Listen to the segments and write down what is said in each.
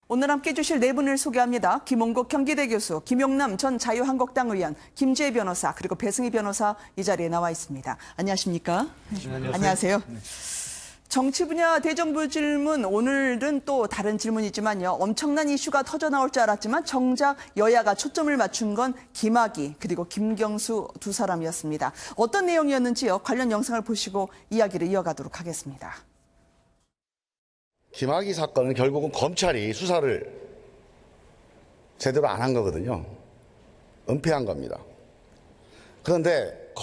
오늘 함께 해주실 네 분을 소개합니다. 김홍국 경기대 교수, 김용남 전 자유한국당 의원, 김주혜 변호사, 그리고 배승희 변호사 이 자리에 나와 있습니다. 안녕하십니까? 네, 안녕하세요. 네. 정치 분야 대정부 질문, 오늘은 또 다른 질문이지만요. 엄청난 이슈가 터져 나올 줄 알았지만 정작 여야가 초점을 맞춘 건 김학의 그리고 김경수 두 사람이었습니다. 어떤 내용이었는지요? 관련 영상을 보시고 이야기를 이어가도록 하겠습니다. 김학의 사건은 결국은 검찰이 수사를 제대로 안 한 거거든요. 은폐한 겁니다. 그런데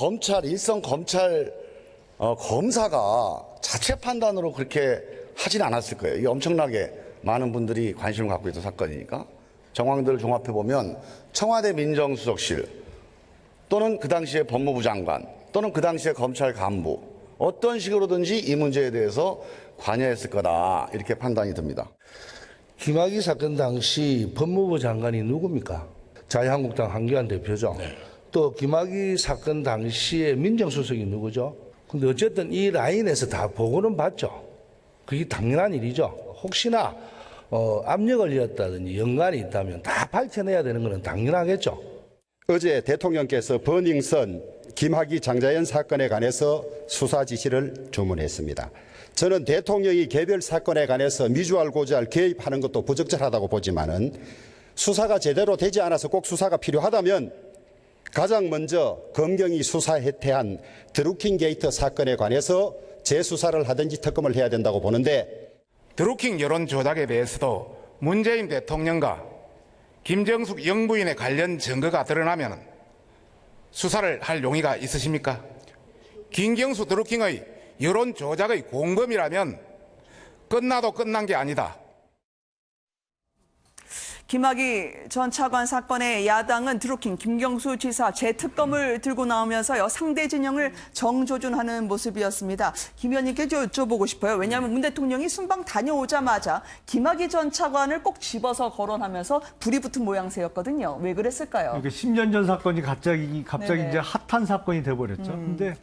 일선 검찰 검사가 자체 판단으로 그렇게 하진 않았을 거예요. 이게 엄청나게 많은 분들이 관심을 갖고 있던 사건이니까. 정황들을 종합해 보면 청와대 민정수석실 또는 그 당시에 법무부 장관 또는 그 당시에 검찰 간부 어떤 식으로든지 이 문제에 대해서 관여했을 거다 이렇게 판단이 듭니다. 김학의 사건 당시 법무부 장관이 누굽니까? 자유한국당 한기환 대표죠. 네. 또 김학의 사건 당시에 민정수석이 누구죠? 근데 어쨌든 이 라인에서 다 보고는 받죠. 그게 당연한 일이죠. 혹시나 압력을 이었다든지 연관이 있다면 다 밝혀내야 되는 것은 당연하겠죠. 어제 대통령께서 버닝썬 김학의 장자연 사건에 관해서 수사 지시를 주문했습니다. 저는 대통령이 개별 사건에 관해서 미주알 고주알 개입하는 것도 부적절하다고 보지만은 수사가 제대로 되지 않아서 꼭 수사가 필요하다면 가장 먼저 검경이 수사해태한 드루킹 게이트 사건에 관해서 재수사를 하든지 특검을 해야 된다고 보는데, 드루킹 여론 조작에 대해서도 문재인 대통령과 김정숙 영부인의 관련 증거가 드러나면 수사를 할 용의가 있으십니까? 김경수 드루킹의 여론 조작의 공범이라면 끝나도 끝난 게 아니다. 김학의 전 차관 사건의 야당은 드루킹 김경수 지사 재특검을 들고 나오면서요. 상대 진영을 정조준하는 모습이었습니다. 김 의원님께 여쭤보고 싶어요. 왜냐하면 문 대통령이 순방 다녀오자마자 김학의 전 차관을 꼭 집어서 거론하면서 불이 붙은 모양새였거든요. 왜 그랬을까요? 그러니까 10년 전 사건이 갑자기 이제 핫한 사건이 돼버렸죠. 근데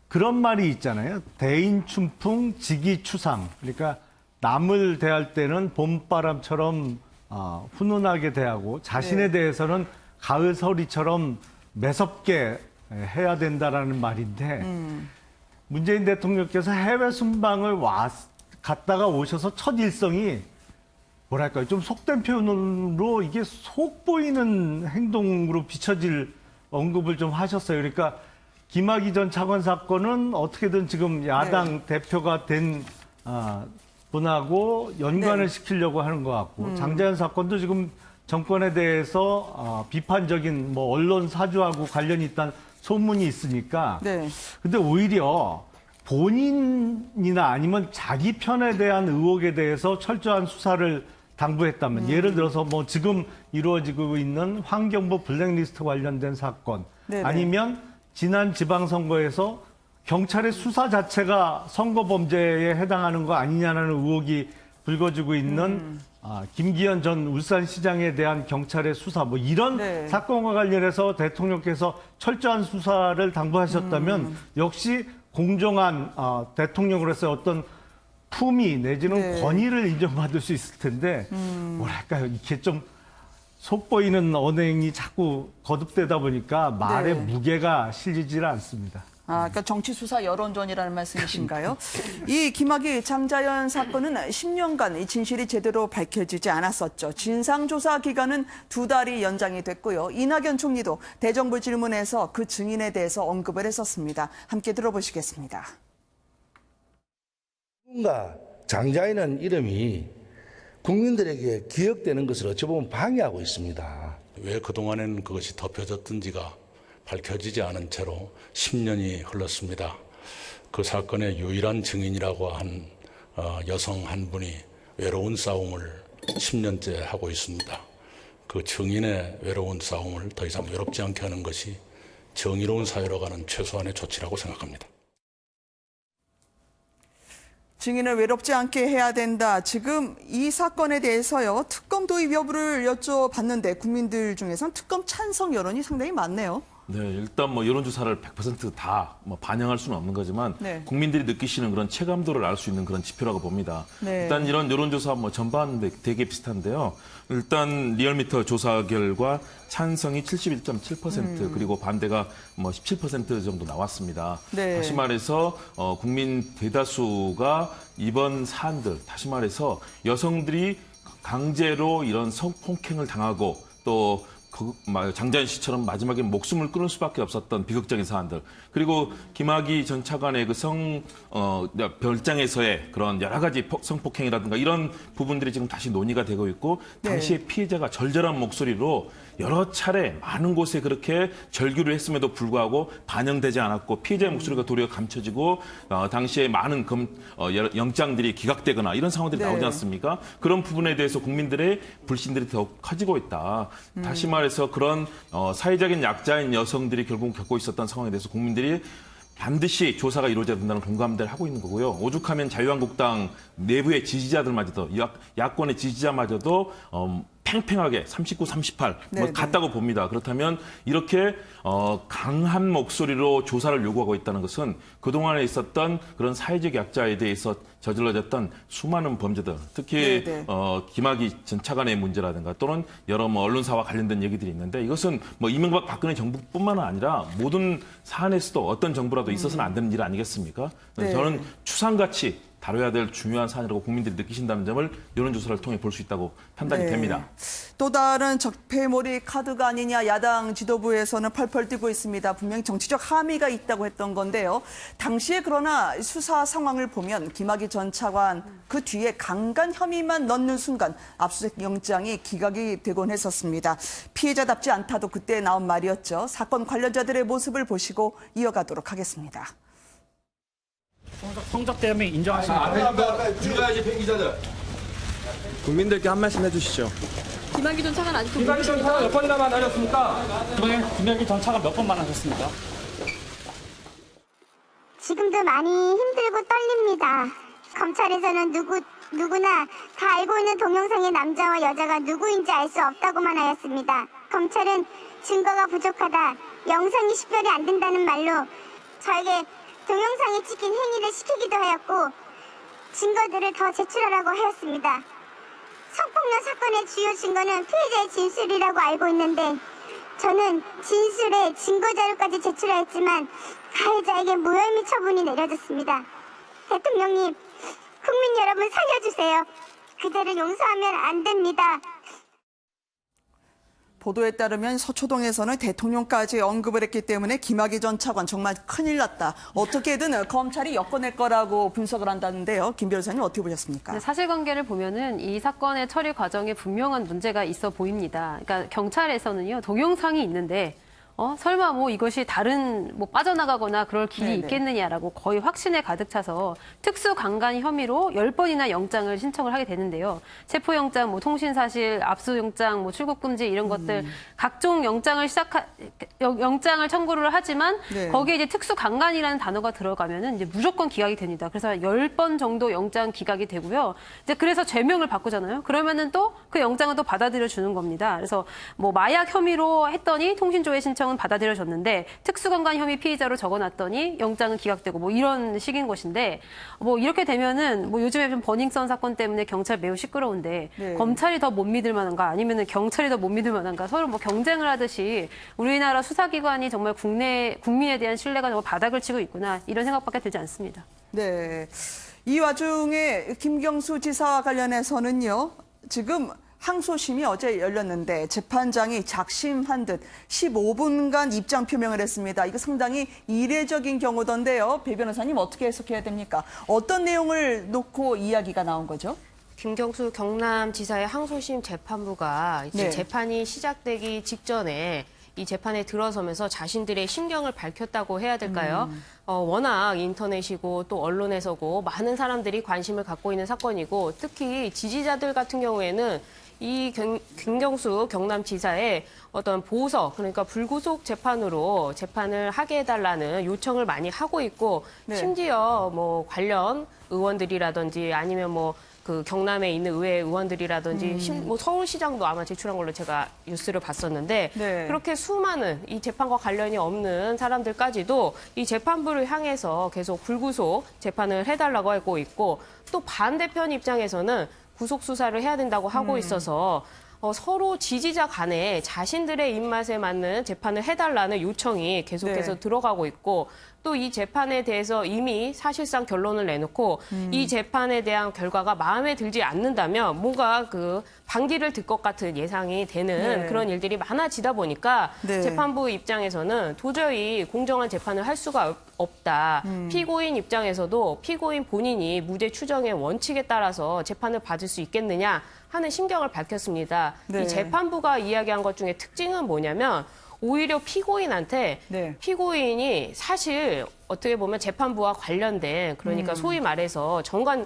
그런 말이 있잖아요. 대인춘풍 지기추상. 그러니까 남을 대할 때는 봄바람처럼 훈훈하게 대하고 자신에 대해서는 가을 서리처럼 매섭게 해야 된다라는 말인데 문재인 대통령께서 해외 순방을 갔다가 오셔서 첫 일성이 뭐랄까요, 좀 속된 표현으로 이게 속 보이는 행동으로 비춰질 언급을 좀 하셨어요. 그러니까 김학의 전 차관 사건은 어떻게든 지금 야당 대표가 된 분하고 연관을 시키려고 하는 것 같고 장자연 사건도 지금 정권에 대해서 비판적인 언론 사주하고 관련이 있다는 소문이 있으니까 근데 오히려 본인이나 아니면 자기 편에 대한 의혹에 대해서 철저한 수사를 당부했다면 예를 들어서 지금 이루어지고 있는 환경부 블랙리스트 관련된 사건 아니면 지난 지방선거에서 경찰의 수사 자체가 선거 범죄에 해당하는 거 아니냐는 의혹이 불거지고 있는 김기현 전 울산시장에 대한 경찰의 수사 이런 사건과 관련해서 대통령께서 철저한 수사를 당부하셨다면 역시 공정한 대통령으로서 어떤 품위 내지는 권위를 인정받을 수 있을 텐데 뭐랄까요, 이렇게 좀 속보이는 언행이 자꾸 거듭되다 보니까 말에 무게가 실리질 않습니다. 그러니까 정치수사 여론전이라는 말씀이신가요? 이 김학의 장자연 사건은 10년간 이 진실이 제대로 밝혀지지 않았었죠. 진상조사 기간은 2달이 연장이 됐고요. 이낙연 총리도 대정부 질문에서 그 증인에 대해서 언급을 했었습니다. 함께 들어보시겠습니다. 누군가 장자연은 이름이 국민들에게 기억되는 것을 어찌 보면 방해하고 있습니다. 왜 그동안에는 그것이 덮여졌던지가 밝혀지지 않은 채로 10년이 흘렀습니다. 그 사건의 유일한 증인이라고 한 여성 한 분이 외로운 싸움을 10년째 하고 있습니다. 그 증인의 외로운 싸움을 더 이상 외롭지 않게 하는 것이 정의로운 사회로 가는 최소한의 조치라고 생각합니다. 증인을 외롭지 않게 해야 된다. 지금 이 사건에 대해서요. 특검 도입 여부를 여쭤봤는데 국민들 중에서는 특검 찬성 여론이 상당히 많네요. 네, 일단 뭐 여론조사를 100% 뭐 반영할 수는 없는 거지만 네. 국민들이 느끼시는 그런 체감도를 알 수 있는 그런 지표라고 봅니다. 네. 일단 이런 여론조사 뭐 전반 되게 비슷한데요. 일단 리얼미터 조사 결과 찬성이 71.7% 그리고 반대가 뭐 17% 정도 나왔습니다. 네. 다시 말해서 국민 대다수가 이번 사안들, 다시 말해서 여성들이 강제로 이런 성폭행을 당하고 또 장자연 씨처럼 마지막에 목숨을 끊을 수밖에 없었던 비극적인 사안들, 그리고 김학의 전 차관의 그 별장에서의 그런 여러 가지 성폭행이라든가 이런 부분들이 지금 다시 논의가 되고 있고, 당시에 피해자가 절절한 목소리로 여러 차례 많은 곳에 그렇게 절규를 했음에도 불구하고 반영되지 않았고 피해자의 목소리가 도리어 감춰지고 당시에 많은 영장들이 기각되거나 이런 상황들이 나오지 않습니까? 그런 부분에 대해서 국민들의 불신들이 더욱 커지고 있다. 다시 말해서 그런 사회적인 약자인 여성들이 결국 겪고 있었던 상황에 대해서 국민들이 반드시 조사가 이루어져야 된다는 공감대를 하고 있는 거고요. 오죽하면 자유한국당 내부의 지지자들마저도, 야권의 지지자마저도 팽팽하게 39, 38 같다고 봅니다. 그렇다면 이렇게 강한 목소리로 조사를 요구하고 있다는 것은 그동안에 있었던 그런 사회적 약자에 대해서 저질러졌던 수많은 범죄들, 특히 김학의 전 차관의 문제라든가 또는 여러 언론사와 관련된 얘기들이 있는데, 이것은 뭐 이명박 박근혜 정부뿐만 아니라 모든 사안에서도 어떤 정부라도 있어서는 안 되는 일 아니겠습니까? 저는 추상같이 다뤄야 될 중요한 사안이라고 국민들이 느끼신다는 점을 여론조사를 통해 볼 수 있다고 판단이 됩니다. 또 다른 적폐몰이 카드가 아니냐 야당 지도부에서는 펄펄 뛰고 있습니다. 분명히 정치적 함의가 있다고 했던 건데요. 당시에 그러나 수사 상황을 보면 김학의 전 차관 그 뒤에 강간 혐의만 넣는 순간 압수수색 영장이 기각이 되곤 했었습니다. 피해자답지 않다도 그때 나온 말이었죠. 사건 관련자들의 모습을 보시고 이어가도록 하겠습니다. 성적 대응이 인정하십니까? 줄여야지 폐기자들. 국민들께 한 말씀 해주시죠. 김학의 전 차관 아직도 김학의 전 차관 몇 번이나 만나셨습니까? 이번에 김학의 전 차관 몇 번 만나셨습니까? 지금도 많이 힘들고 떨립니다. 검찰에서는 누구나 다 알고 있는 동영상의 남자와 여자가 누구인지 알 수 없다고만 하였습니다. 검찰은 증거가 부족하다, 영상이 식별이 안 된다는 말로 저에게 동영상에 찍힌 행위를 시키기도 하였고 증거들을 더 제출하라고 하였습니다. 성폭력 사건의 주요 증거는 피해자의 진술이라고 알고 있는데 저는 진술에 증거자료까지 제출하였지만 가해자에게 무혐의 처분이 내려졌습니다. 대통령님, 국민 여러분 살려주세요. 그대를 용서하면 안 됩니다. 보도에 따르면 서초동에서는 대통령까지 언급을 했기 때문에 김학의 전 차관 정말 큰일 났다. 어떻게든 검찰이 엮어낼 거라고 분석을 한다는데요. 김 변호사님 어떻게 보셨습니까? 사실관계를 보면은 이 사건의 처리 과정에 분명한 문제가 있어 보입니다. 그러니까 경찰에서는요, 동영상이 있는데 설마 뭐 이것이 다른 뭐 빠져나가거나 그럴 길이 있겠느냐라고 거의 확신에 가득 차서 특수강간 혐의로 10번이나 영장을 신청을 하게 되는데요. 체포영장, 뭐 통신사실, 압수영장, 뭐 출국금지 이런 것들 각종 영장을 영장을 청구를 하지만 거기에 이제 특수강간이라는 단어가 들어가면은 이제 무조건 기각이 됩니다. 그래서 10번 정도 영장 기각이 되고요. 이제 그래서 죄명을 바꾸잖아요. 그러면은 또 그 영장은 또 받아들여 주는 겁니다. 그래서 뭐 마약 혐의로 했더니 통신조회 신청은 받아들여졌는데 특수강간 혐의 피의자로 적어놨더니 영장은 기각되고 뭐 이런 식인 것인데, 뭐 이렇게 되면은 뭐 요즘에 좀 버닝썬 사건 때문에 경찰 매우 시끄러운데 검찰이 더 못 믿을 만한가 아니면은 경찰이 더 못 믿을 만한가 서로 뭐 경쟁을 하듯이 우리나라 수사기관이 정말 국민에 대한 신뢰가 정말 바닥을 치고 있구나 이런 생각밖에 들지 않습니다. 네. 이 와중에 김경수 지사 관련해서는요. 지금 항소심이 어제 열렸는데 재판장이 작심한 듯 15분간 입장 표명을 했습니다. 이거 상당히 이례적인 경우던데요. 배 변호사님 어떻게 해석해야 됩니까? 어떤 내용을 놓고 이야기가 나온 거죠? 김경수 경남지사의 항소심 재판부가 이제 재판이 시작되기 직전에 이 재판에 들어서면서 자신들의 심경을 밝혔다고 해야 될까요? 워낙 인터넷이고 또 언론에서고 많은 사람들이 관심을 갖고 있는 사건이고 특히 지지자들 같은 경우에는 이 김경수 경남지사의 어떤 보석, 그러니까 불구속 재판으로 재판을 하게 해달라는 요청을 많이 하고 있고 심지어 뭐 관련 의원들이라든지 아니면 뭐 그 경남에 있는 의회 의원들이라든지 뭐 서울시장도 아마 제출한 걸로 제가 뉴스를 봤었는데 네. 그렇게 수많은 이 재판과 관련이 없는 사람들까지도 이 재판부를 향해서 계속 불구속 재판을 해달라고 하고 있고 또 반대편 입장에서는 구속 수사를 해야 된다고 하고 있어서 서로 지지자 간에 자신들의 입맛에 맞는 재판을 해달라는 요청이 계속해서 네. 들어가고 있고 또 이 재판에 대해서 이미 사실상 결론을 내놓고 이 재판에 대한 결과가 마음에 들지 않는다면 뭔가 그 반기를 들 것 같은 예상이 되는 네. 그런 일들이 많아지다 보니까 네. 재판부 입장에서는 도저히 공정한 재판을 할 수가 없다. 피고인 입장에서도 피고인 본인이 무죄 추정의 원칙에 따라서 재판을 받을 수 있겠느냐 하는 심경을 밝혔습니다. 네. 이 재판부가 이야기한 것 중에 특징은 뭐냐면 오히려 피고인한테 네. 피고인이 사실 어떻게 보면 재판부와 관련된 그러니까 소위 말해서 정관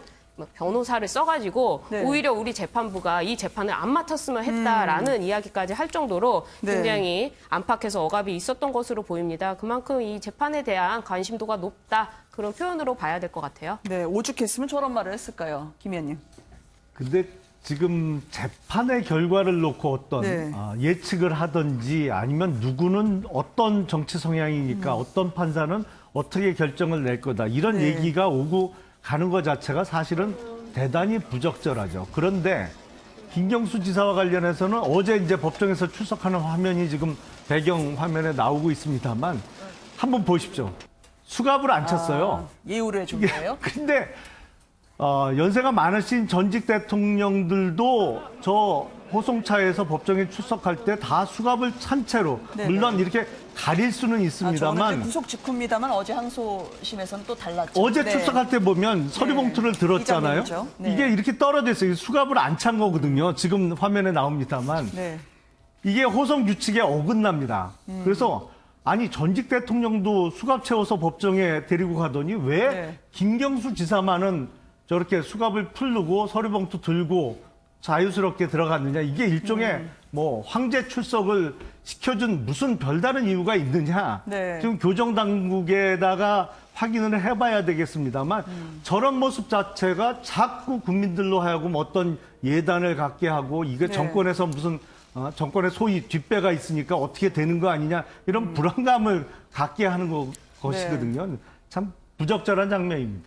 변호사를 써가지고 네. 오히려 우리 재판부가 이 재판을 안 맡았으면 했다라는 이야기까지 할 정도로 네. 굉장히 안팎에서 억압이 있었던 것으로 보입니다. 그만큼 이 재판에 대한 관심도가 높다 그런 표현으로 봐야 될 것 같아요. 네, 오죽했으면 저런 말을 했을까요, 김 의원님? 근데 지금 재판의 결과를 놓고 어떤 네. 예측을 하든지 아니면 누구는 어떤 정치 성향이니까 어떤 판사는 어떻게 결정을 낼 거다 이런 네. 얘기가 오고 가는 것 자체가 사실은 대단히 부적절하죠. 그런데 김경수 지사와 관련해서는 어제 이제 법정에서 출석하는 화면이 지금 배경 화면에 나오고 있습니다만 한번 보십시오. 수갑을 안 찼어요. 예우를 해준 거예요? 근데 연세가 많으신 전직 대통령들도 저 호송차에서 법정에 출석할 때 다 수갑을 찬 채로 네네. 물론 이렇게 가릴 수는 저는 있습니다만 이제 구속 직후입니다만 어제 항소심에서는 또 달랐죠. 어제 네. 출석할 때 보면 서류봉투를 들었잖아요. 이 장면이죠. 네. 이게 이렇게 떨어져 있어요. 수갑을 안 찬 거거든요. 지금 화면에 나옵니다만 네. 이게 호송 규칙에 어긋납니다. 그래서 아니 전직 대통령도 수갑 채워서 법정에 데리고 가더니 왜 네. 김경수 지사만은 저렇게 수갑을 풀르고 서류봉투 들고 자유스럽게 들어갔느냐. 이게 일종의 뭐 황제 출석을 시켜준 무슨 별다른 이유가 있느냐. 네. 지금 교정당국에다가 확인을 해봐야 되겠습니다만 저런 모습 자체가 자꾸 국민들로 하여금 어떤 예단을 갖게 하고 이게 네. 정권에서 무슨 정권의 소위 뒷배가 있으니까 어떻게 되는 거 아니냐 이런 불안감을 갖게 하는 것이거든요. 참 부적절한 장면입니다.